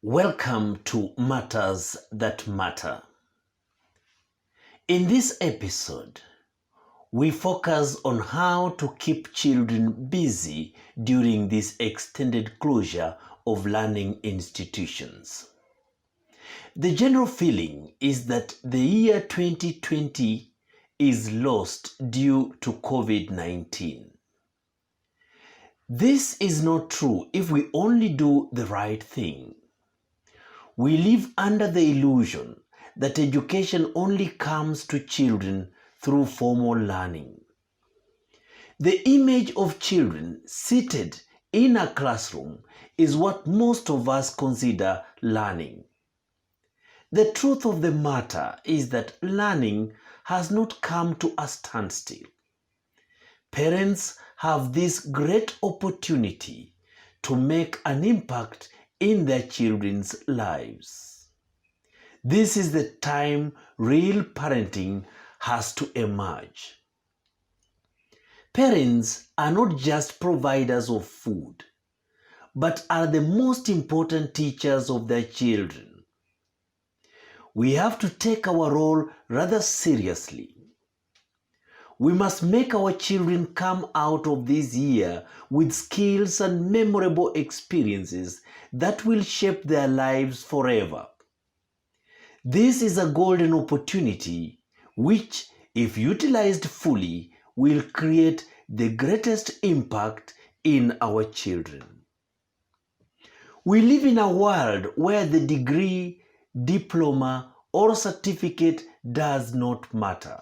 Welcome to Matters That Matter. In this episode, we focus on how to keep children busy during this extended closure of learning institutions. The general feeling is that the year 2020 is lost due to COVID-19. This is not true if we only do the right thing. We live under the illusion that education only comes to children through formal learning. The image of children seated in a classroom is what most of us consider learning. The truth of the matter is that learning has not come to a standstill. Parents have this great opportunity to make an impact in their children's lives. This is the time real parenting has to emerge. Parents are not just providers of food, but are the most important teachers of their children. We have to take our role rather seriously. We must make our children come out of this year with skills and memorable experiences that will shape their lives forever. This is a golden opportunity which, if utilized fully, will create the greatest impact in our children. We live in a world where the degree, diploma, or certificate does not matter.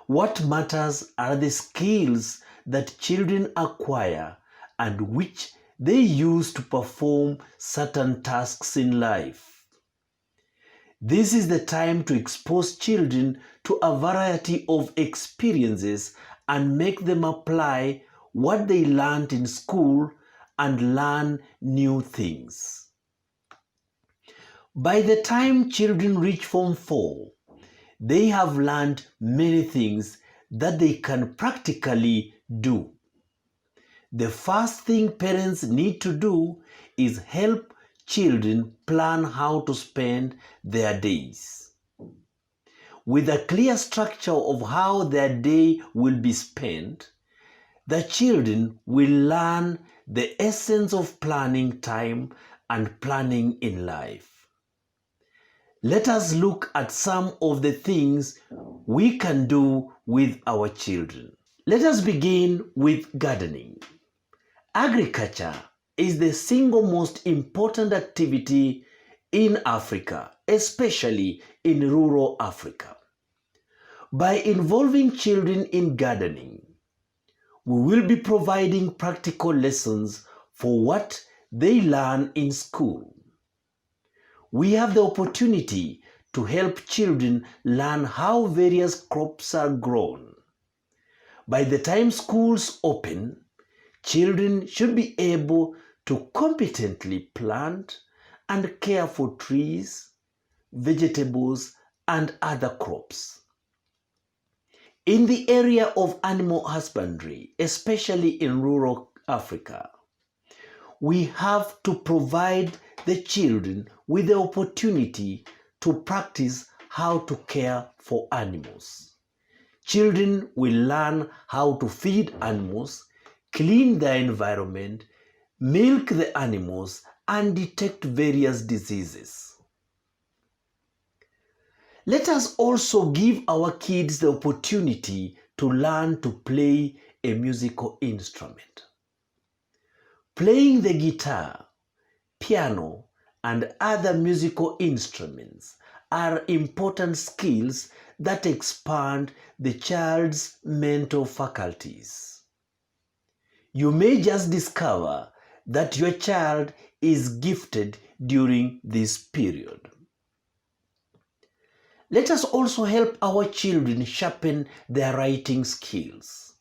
What matters are the skills that children acquire and which they use to perform certain tasks in life. This is the time to expose children to a variety of experiences and make them apply what they learned in school and learn new things. By the time children reach Form 4, they have learned many things that they can practically do. The first thing parents need to do is help children plan how to spend their days. With a clear structure of how their day will be spent, the children will learn the essence of planning time and planning in life. Let us look at some of the things we can do with our children. Let us begin with gardening. Agriculture is the single most important activity in Africa, especially in rural Africa. By involving children in gardening, we will be providing practical lessons for what they learn in school. We have the opportunity to help children learn how various crops are grown. By the time schools open, children should be able to competently plant and care for trees, vegetables, and other crops. In the area of animal husbandry, especially in rural Africa, we have to provide the children with the opportunity to practice how to care for animals. Children will learn how to feed animals, clean the environment, milk the animals, and detect various diseases. Let us also give our kids the opportunity to learn to play a musical instrument. Playing the guitar, piano, and other musical instruments are important skills that expand the child's mental faculties. You may just discover that your child is gifted during this period. Let us also help our children sharpen their writing skills.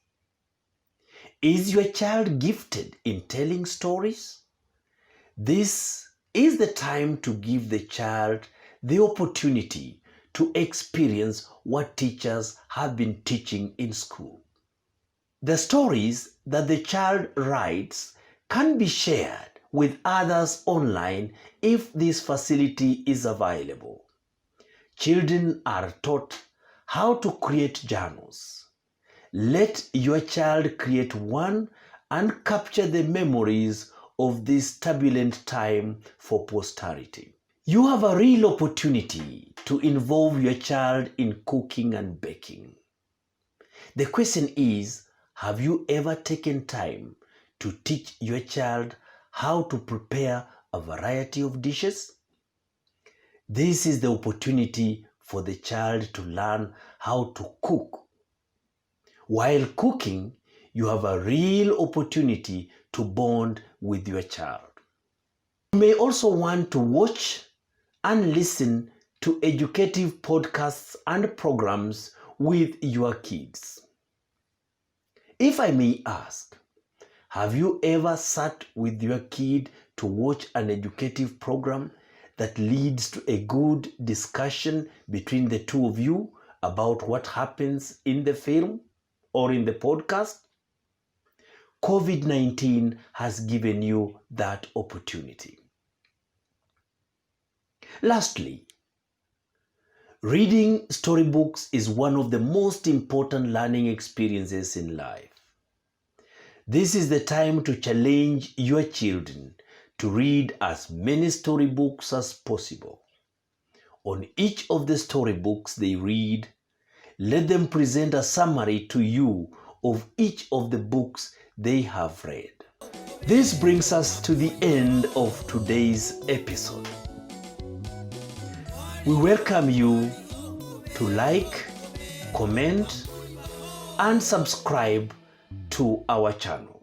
Is your child gifted in telling stories? This is the time to give the child the opportunity to experience what teachers have been teaching in school. The stories that the child writes can be shared with others online if this facility is available. Children are taught how to create journals. Let your child create one and capture the memories of this turbulent time for posterity. You have a real opportunity to involve your child in cooking and baking. The question is, have you ever taken time to teach your child how to prepare a variety of dishes? This is the opportunity for the child to learn how to cook. While cooking, you have a real opportunity to bond with your child. You may also want to watch and listen to educative podcasts and programs with your kids. If I may ask, have you ever sat with your kid to watch an educative program that leads to a good discussion between the two of you about what happens in the film or in the podcast? COVID-19 has given you that opportunity. Lastly, reading storybooks is one of the most important learning experiences in life. This is the time to challenge your children to read as many storybooks as possible. On each of the storybooks they read, let them present a summary to you of each of the books they have read. This brings us to the end of today's episode. We welcome you to like, comment, and subscribe to our channel.